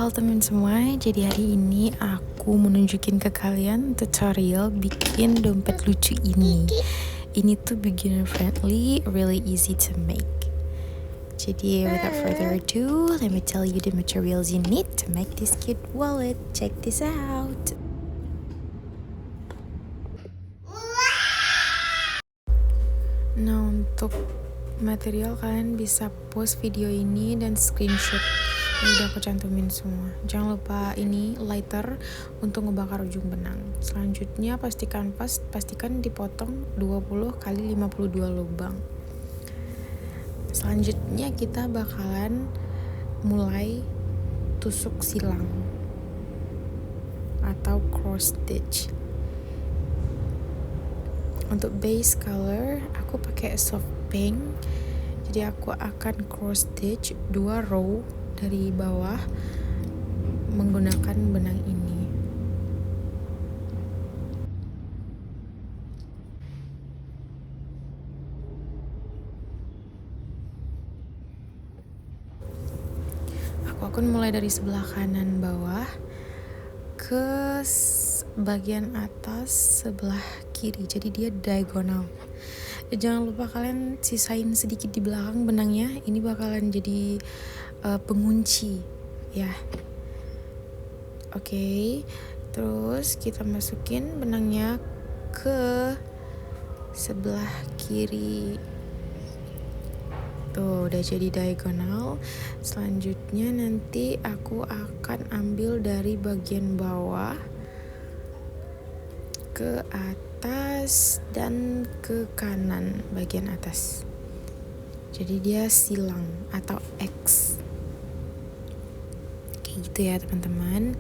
Halo teman semua, jadi hari ini aku mau nunjukin ke kalian tutorial bikin dompet lucu ini. Ini tuh beginner friendly, really easy to make. Jadi without further ado, let me tell you the materials you need to make this cute wallet. Check this out. Nah, untuk material kalian bisa post video ini dan screenshot. Ini udah aku cantumin semua. Jangan lupa ini lighter untuk ngebakar ujung benang. Selanjutnya pastikan dipotong 20 kali 52 lubang. Selanjutnya kita bakalan mulai tusuk silang atau cross stitch. Untuk base color aku pakai soft pink. Jadi aku akan cross stitch 2 row dari bawah menggunakan benang ini. Aku akan mulai dari sebelah kanan bawah ke bagian atas sebelah kiri, jadi dia diagonal. Jangan lupa kalian sisain sedikit di belakang benangnya, ini bakalan jadi pengunci ya. Oke, terus kita masukin benangnya ke sebelah kiri. Tuh udah jadi diagonal. Selanjutnya nanti aku akan ambil dari bagian bawah ke atas dan ke kanan bagian atas. Jadi dia silang atau X. Kayak gitu ya teman-teman.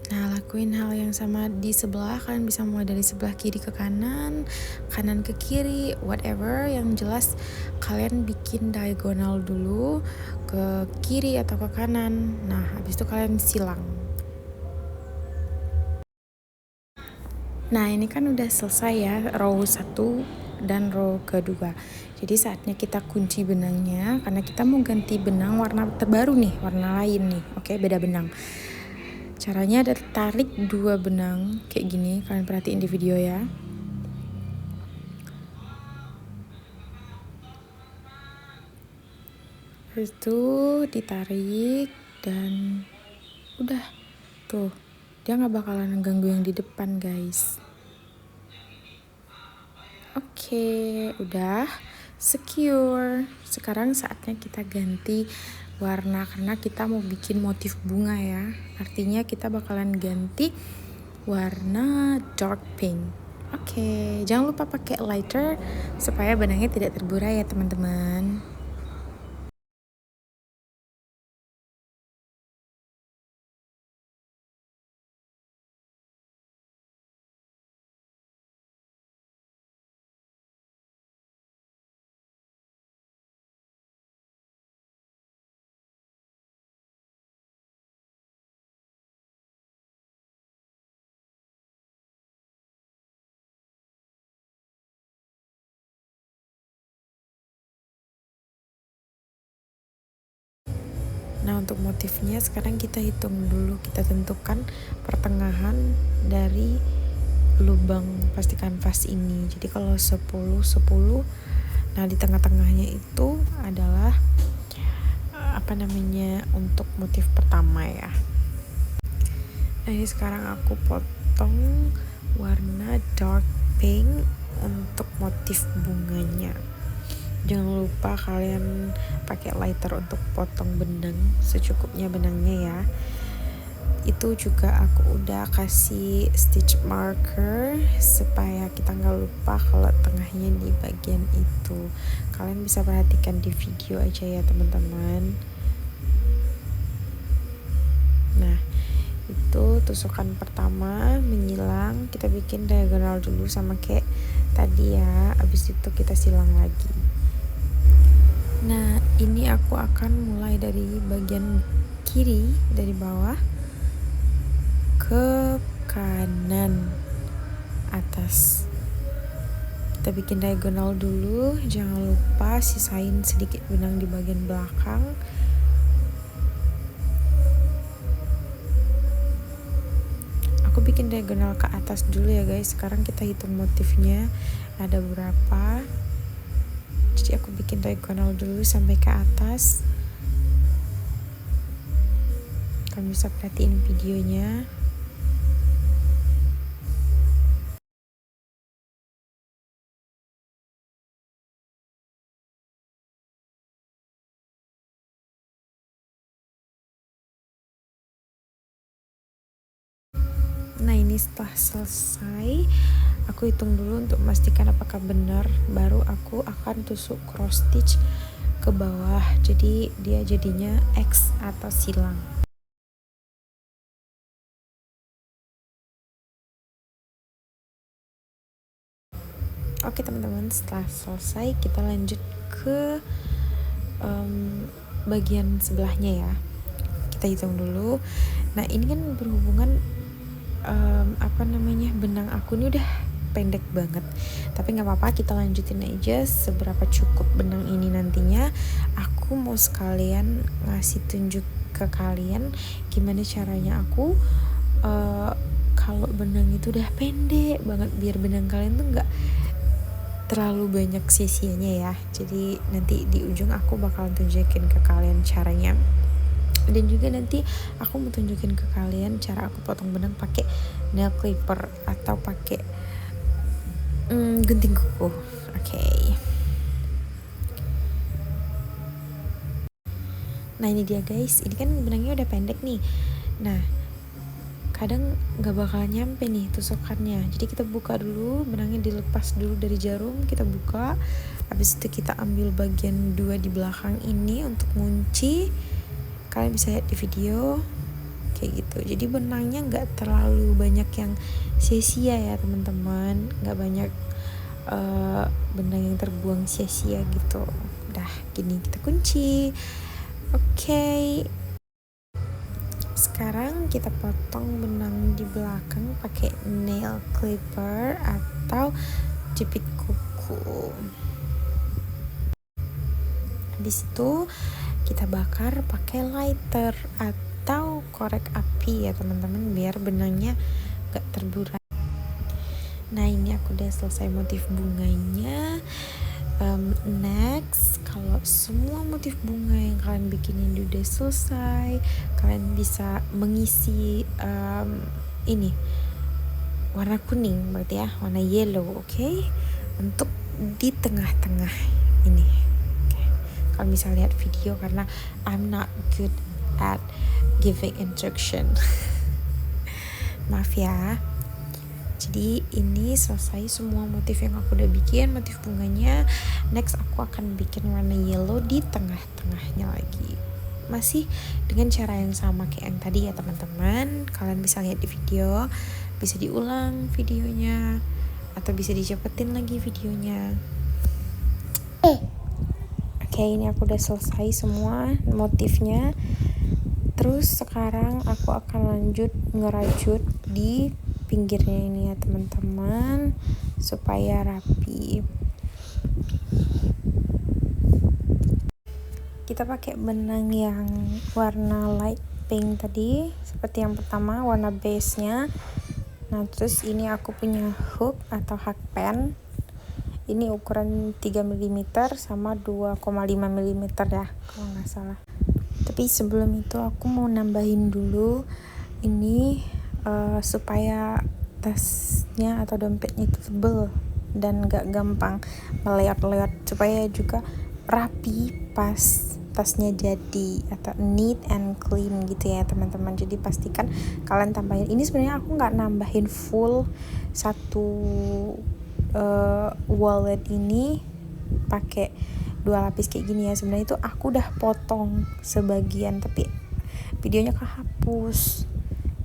Nah, lakuin hal yang sama di sebelah. Kalian bisa mulai dari sebelah kiri ke kanan, kanan ke kiri, whatever. Yang jelas kalian bikin diagonal dulu ke kiri atau ke kanan. Nah, habis itu kalian silang. Nah, ini kan udah selesai ya row 1 dan row kedua. Jadi saatnya kita kunci benangnya karena kita mau ganti benang warna terbaru nih, warna lain nih. Oke, beda benang. Caranya ada tarik 2 benang kayak gini, kalian perhatiin di video ya. Terus itu ditarik dan udah tuh, dia nggak bakalan ganggu yang di depan guys. Oke, udah secure. Sekarang saatnya kita ganti warna karena kita mau bikin motif bunga ya. Artinya kita bakalan ganti warna dark pink. Oke, jangan lupa pakai lighter supaya benangnya tidak terburai ya teman-teman. Nah, untuk motifnya sekarang kita hitung dulu, kita tentukan pertengahan dari lubang pasti kanvas ini. Jadi kalau 10, nah di tengah-tengahnya itu adalah untuk motif pertama ya. Nah, ini sekarang aku potong warna dark pink untuk motif bunganya. Jangan lupa kalian pakai lighter untuk potong benang secukupnya benangnya ya. Itu juga aku udah kasih stitch marker supaya kita nggak lupa kalau tengahnya di bagian itu. Kalian bisa perhatikan di video aja ya teman-teman. Nah, itu tusukan pertama menyilang, kita bikin diagonal dulu sama kayak tadi ya. Abis itu kita silang lagi. Nah, ini aku akan mulai dari bagian kiri dari bawah ke kanan atas. Kita bikin diagonal dulu, jangan lupa sisain sedikit benang di bagian belakang. Aku bikin diagonal ke atas dulu ya guys. Sekarang kita hitung motifnya ada berapa. Jadi aku bikin diagonal dulu sampai ke atas. Kalian bisa perhatiin videonya. Nah ini setelah selesai, aku hitung dulu untuk memastikan apakah benar, baru aku akan tusuk cross stitch ke bawah, jadi dia jadinya X atau silang. Oke teman-teman, setelah selesai kita lanjut ke bagian sebelahnya ya. Kita hitung dulu. Nah ini kan berhubungan benang aku ini udah pendek banget, tapi nggak apa-apa, kita lanjutin aja seberapa cukup benang ini. Nantinya aku mau sekalian ngasih tunjuk ke kalian gimana caranya aku kalau benang itu udah pendek banget, biar benang kalian tuh nggak terlalu banyak sia-sianya ya. Jadi nanti di ujung aku bakalan tunjukin ke kalian caranya. Dan juga nanti aku mau tunjukin ke kalian cara aku potong benang pakai nail clipper atau pakai gunting kuku. Oke. Nah ini dia guys, ini kan benangnya udah pendek nih. Nah kadang nggak bakal nyampe nih tusukannya, jadi kita buka dulu, benangnya dilepas dulu dari jarum, kita buka. Habis itu kita ambil bagian 2 di belakang ini untuk ngunci. Kalian bisa lihat di video kayak gitu. Jadi benangnya nggak terlalu banyak yang sia-sia ya teman-teman, nggak banyak benang yang terbuang sia-sia gitu. Udah gini kita kunci. Oke. Sekarang kita potong benang di belakang pakai nail clipper atau jepit kuku. Habis itu kita bakar pakai lighter atau korek api ya teman-teman, biar benangnya gak terburai. Nah ini aku udah selesai motif bunganya. Next, kalau semua motif bunga yang kalian bikin ini udah selesai, kalian bisa mengisi ini warna kuning, berarti ya warna yellow, oke? Untuk di tengah-tengah ini. Kalian bisa lihat video karena I'm not good at giving instruction. Maaf ya. Jadi ini selesai semua motif yang aku udah bikin, motif bunganya. Next aku akan bikin warna yellow di tengah-tengahnya lagi. Masih dengan cara yang sama kayak yang tadi ya teman-teman. Kalian bisa lihat di video, bisa diulang videonya, atau bisa dicepetin lagi videonya. Oke, ini aku udah selesai semua motifnya. Terus sekarang aku akan lanjut ngerajut di pinggirnya ini ya teman-teman, supaya rapi. Kita pakai benang yang warna light pink tadi, seperti yang pertama, warna base nya. Nah terus ini aku punya hook atau hakpen. Ini ukuran 3 mm sama 2,5 mm ya kalau nggak salah. Tapi sebelum itu aku mau nambahin dulu ini supaya tasnya atau dompetnya itu tebel dan gak gampang meleot-leot, supaya juga rapi pas tasnya jadi, atau neat and clean gitu ya teman-teman. Jadi pastikan kalian tambahin. Ini sebenarnya aku nggak nambahin full satu wallet ini pakai 2 lapis kayak gini ya. Sebenarnya itu aku udah potong sebagian tapi videonya kehapus,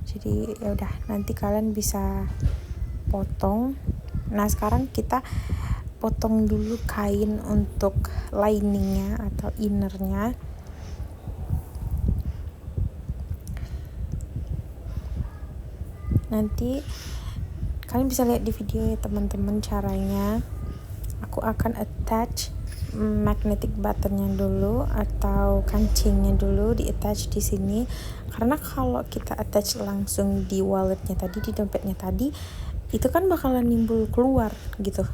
jadi ya udah nanti kalian bisa potong. Nah sekarang kita potong dulu kain untuk liningnya atau innernya. Nanti kalian bisa lihat di video ya teman-teman caranya. aku akan attach magnetic buttonnya dulu atau kancingnya dulu, di attach di sini, karena kalau kita attach langsung di walletnya tadi, di dompetnya tadi, itu kan bakalan nimbul keluar gitu.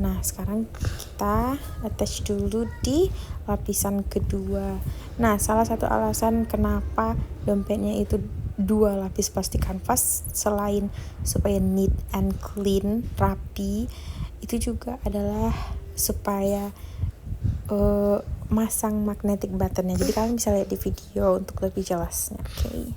Nah sekarang kita attach dulu di lapisan kedua. Nah salah satu alasan kenapa dompetnya itu 2 lapis plastik kanvas selain supaya neat and clean, rapi, itu juga adalah supaya masang magnetic buttonnya. Jadi kalian bisa lihat di video untuk lebih jelasnya. Oke.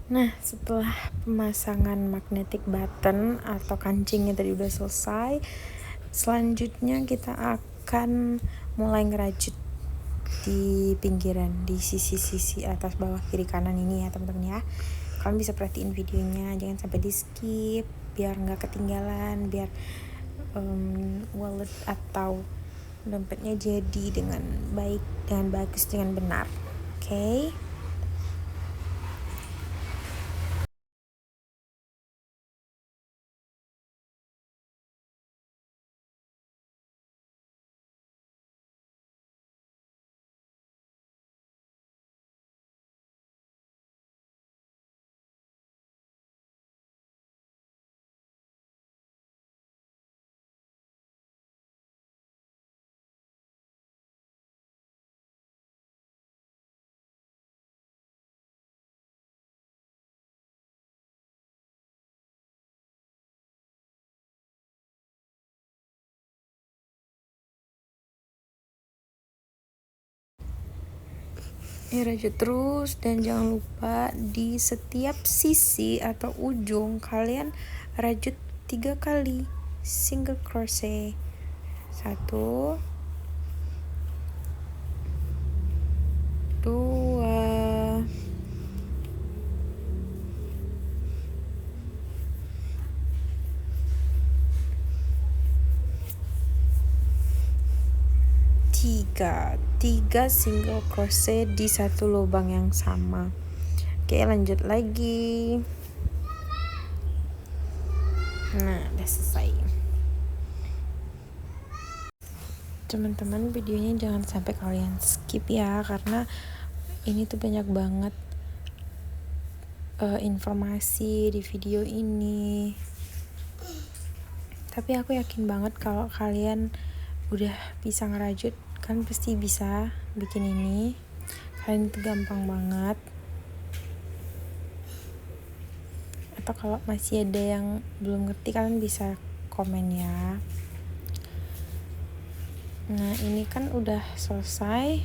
Nah setelah pemasangan magnetic button atau kancingnya tadi udah selesai, selanjutnya kita akan mulai ngerajut di pinggiran, di sisi-sisi atas, bawah, kiri, kanan ini ya teman-teman ya. Kalian bisa perhatiin videonya, jangan sampai di skip biar nggak ketinggalan, biar wallet atau dompetnya jadi dengan baik, dengan bagus, dengan benar. Oke. Rajut terus, dan jangan lupa di setiap sisi atau ujung kalian rajut 3 kali single crochet. 1 2 3 single crochet di satu lubang yang sama. Oke, lanjut lagi. Nah udah selesai. teman-teman videonya jangan sampai kalian skip ya, karena ini tuh banyak banget informasi di video ini. Tapi aku yakin banget kalau kalian udah bisa ngerajut, kan pasti bisa bikin ini. Kalian itu gampang banget. Atau kalau masih ada yang belum ngerti, kalian bisa komen ya. Nah, ini kan udah selesai.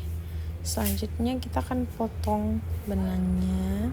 Selanjutnya kita akan potong benangnya.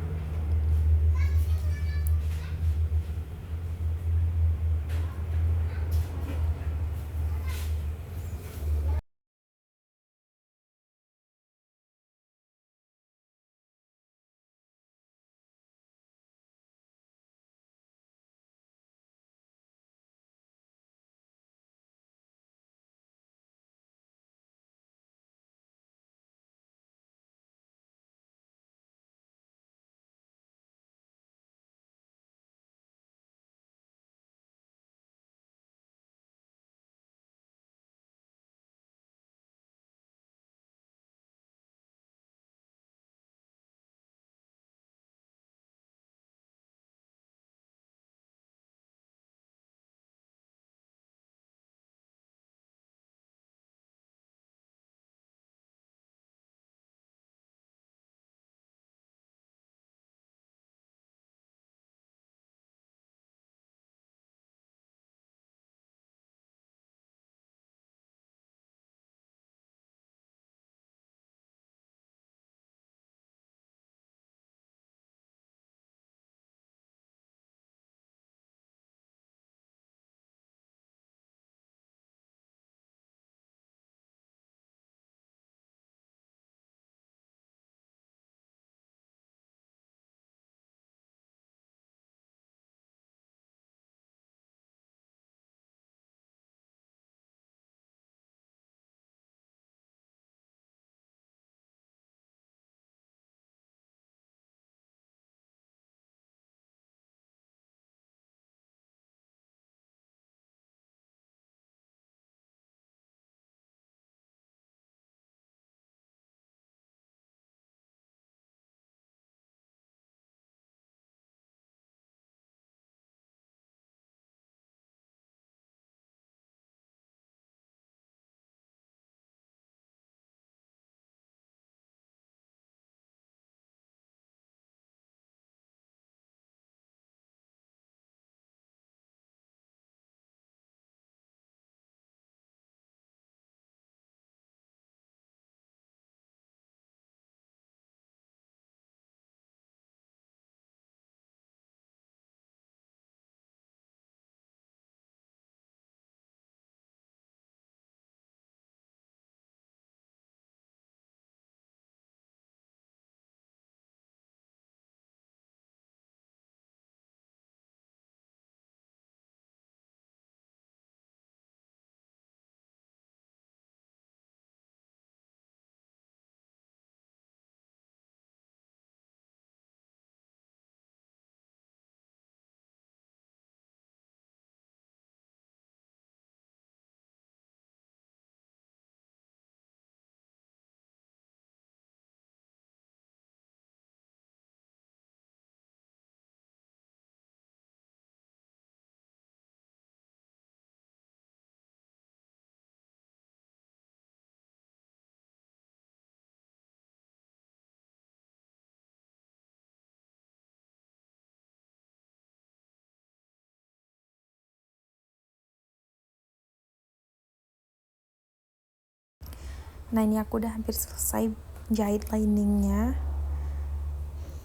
Nah, ini aku udah hampir selesai jahit liningnya.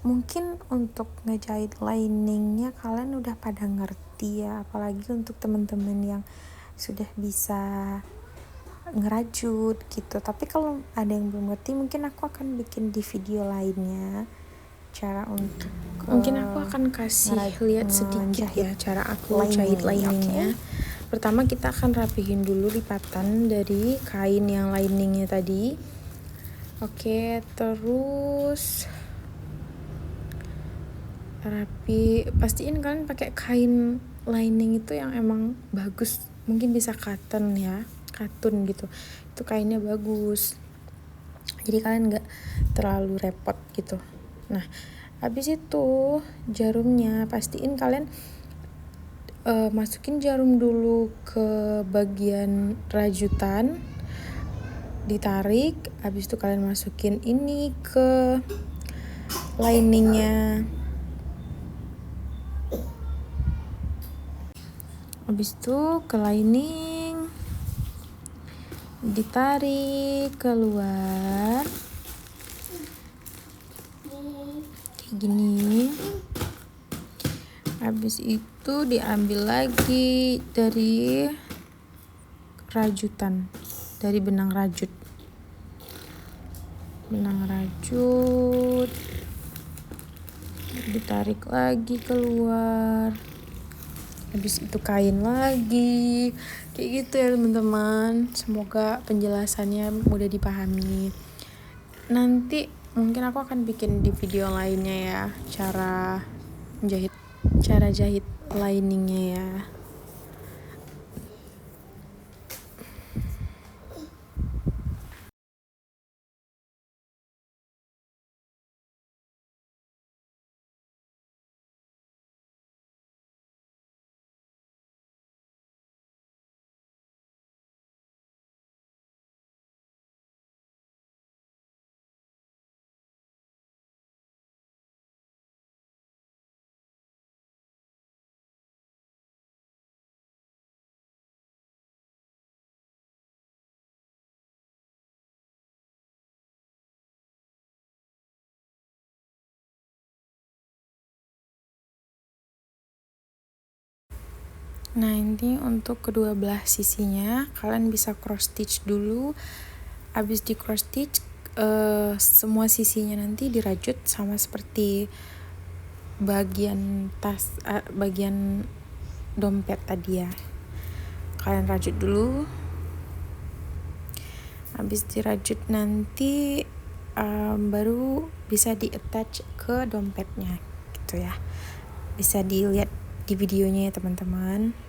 Mungkin untuk ngejahit liningnya kalian udah pada ngerti ya, apalagi untuk teman-teman yang sudah bisa ngerajut gitu. Tapi kalau ada yang belum ngerti, mungkin aku akan bikin di video lainnya cara untuk mungkin aku akan kasih lihat sedikit ya cara aku jahit liningnya. Pertama kita akan rapihin dulu lipatan dari kain yang liningnya tadi. Oke, terus pastiin kalian pakai kain lining itu yang emang bagus, mungkin bisa cotton ya, katun gitu. Itu kainnya bagus, jadi kalian nggak terlalu repot gitu. Nah, habis itu jarumnya pastiin kalian masukin jarum dulu ke bagian rajutan, ditarik. Habis itu kalian masukin ini ke liningnya. Habis itu ke lining, ditarik keluar kayak gini. Habis itu diambil lagi dari rajutan, dari benang rajut, ditarik lagi keluar. Habis itu kain lagi, kayak gitu ya teman-teman. Semoga penjelasannya mudah dipahami. Nanti mungkin aku akan bikin di video lainnya ya, cara jahit liningnya ya. Nah, ini untuk kedua belah sisinya kalian bisa cross stitch dulu. Habis di cross stitch semua sisinya nanti dirajut sama seperti bagian bagian dompet tadi ya. Kalian rajut dulu. Habis dirajut nanti baru bisa di attach ke dompetnya gitu ya. Bisa dilihat di videonya ya teman-teman.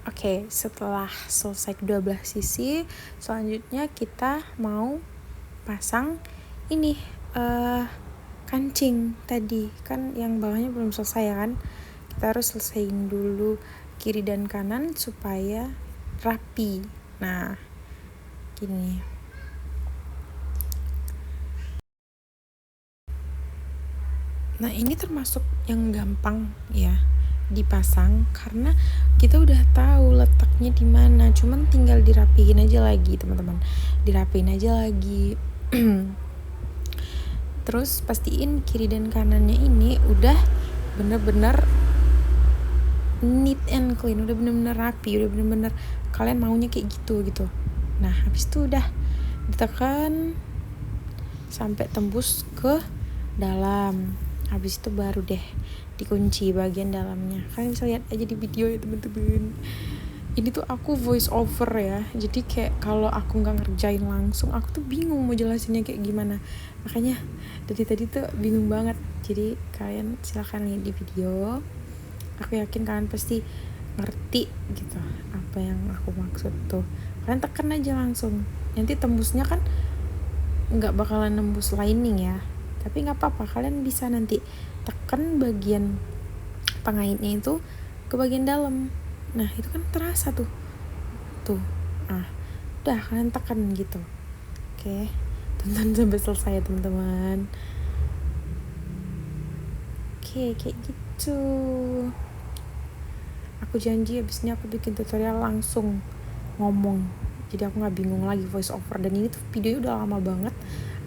Oke, setelah selesai kedua belah sisi, selanjutnya kita mau pasang ini kancing tadi kan yang bawahnya belum selesai ya kan, kita harus selesaiin dulu kiri dan kanan supaya rapi. Nah gini, nah ini termasuk yang gampang ya dipasang karena kita udah tahu letaknya di mana, cuman tinggal dirapiin aja lagi teman-teman, dirapiin aja lagi. Terus pastiin kiri dan kanannya ini udah bener-bener neat and clean, udah bener-bener rapi, udah bener-bener kalian maunya kayak gitu. Nah habis itu udah ditekan sampai tembus ke dalam, habis itu baru deh dikunci bagian dalamnya. Kalian bisa lihat aja di video ya teman-teman. Ini tuh aku voice over ya, jadi kayak kalau aku nggak ngerjain langsung aku tuh bingung mau jelasinnya kayak gimana, makanya dari tadi tuh bingung banget. Jadi kalian silakan lihat di video, aku yakin kalian pasti ngerti gitu apa yang aku maksud tuh. Kalian tekan aja langsung, nanti tembusnya kan nggak bakalan nembus lining ya, tapi nggak apa-apa, kalian bisa nanti tekan bagian pengaitnya itu ke bagian dalam. Nah itu kan terasa tuh. Nah udah kalian tekan gitu. Oke, tonton sampai selesai ya teman-teman. Oke, kayak gitu. Aku janji abis ini aku bikin tutorial langsung ngomong, jadi aku nggak bingung lagi voice over. Dan ini tuh videonya udah lama banget,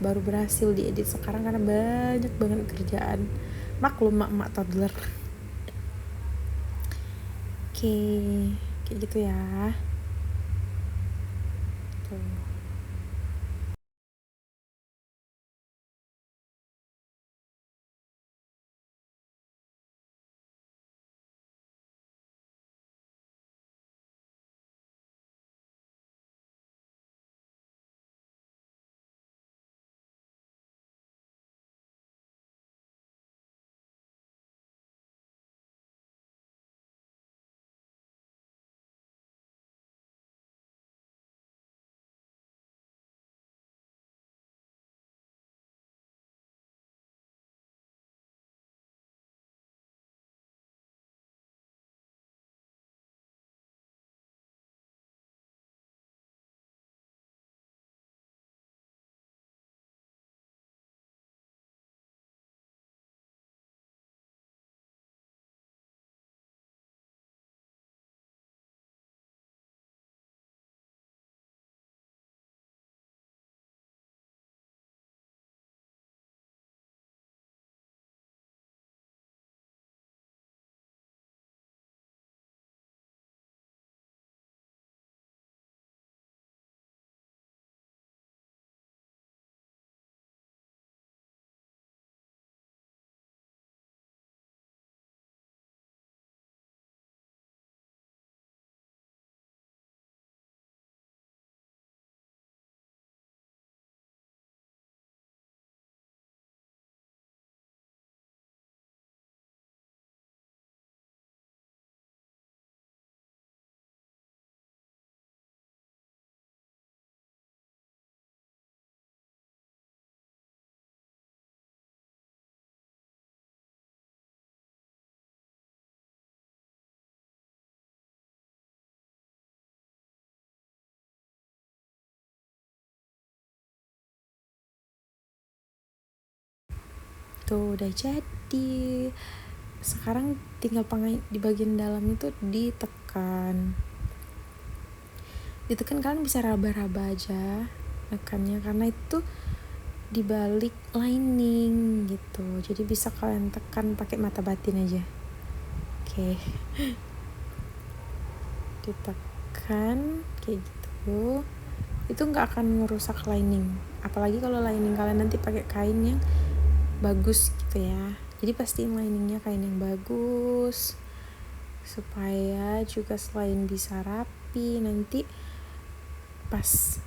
baru berhasil diedit sekarang karena banyak banget kerjaan. Maklum mak toddler. Oke, kayak gitu ya. Tuh. Tuh udah jadi. Sekarang tinggal pengait di bagian dalam itu ditekan. Kalian bisa raba-raba aja nekannya karena itu dibalik lining gitu. Jadi bisa kalian tekan pakai mata batin aja. Oke. Ditekan kayak gitu. Itu nggak akan merusak lining. Apalagi kalau lining kalian nanti pakai kain yang bagus gitu ya. Jadi pastiin liningnya kain yang bagus supaya juga selain bisa rapi, nanti pas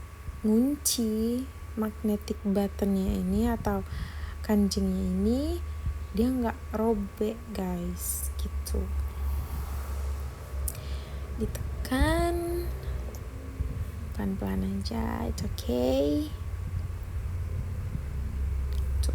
ngunci magnetic buttonnya ini atau kancingnya ini dia nggak robek guys gitu. Ditekan kan, pelan-pelan aja, it's okay. Tuh.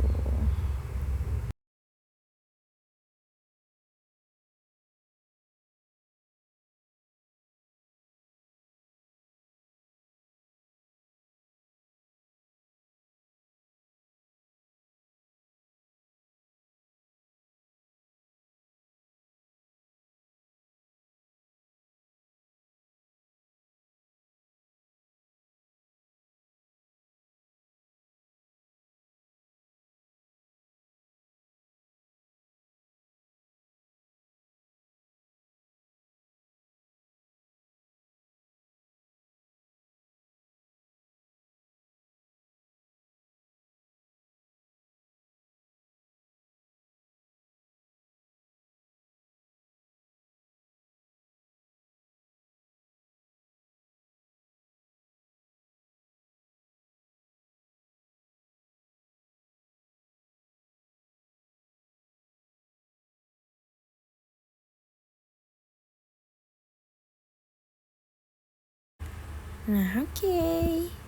Nah, oke.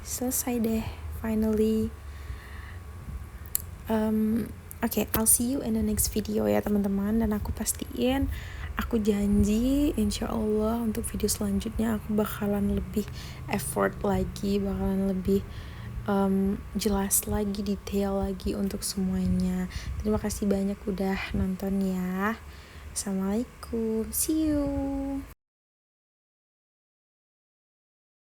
Selesai deh, finally. Oke, I'll see you in the next video ya teman-teman. Dan aku pastiin, aku janji insya Allah untuk video selanjutnya aku bakalan lebih effort lagi, bakalan lebih jelas lagi, detail lagi untuk semuanya. Terima kasih banyak udah nonton ya. Assalamualaikum, see you.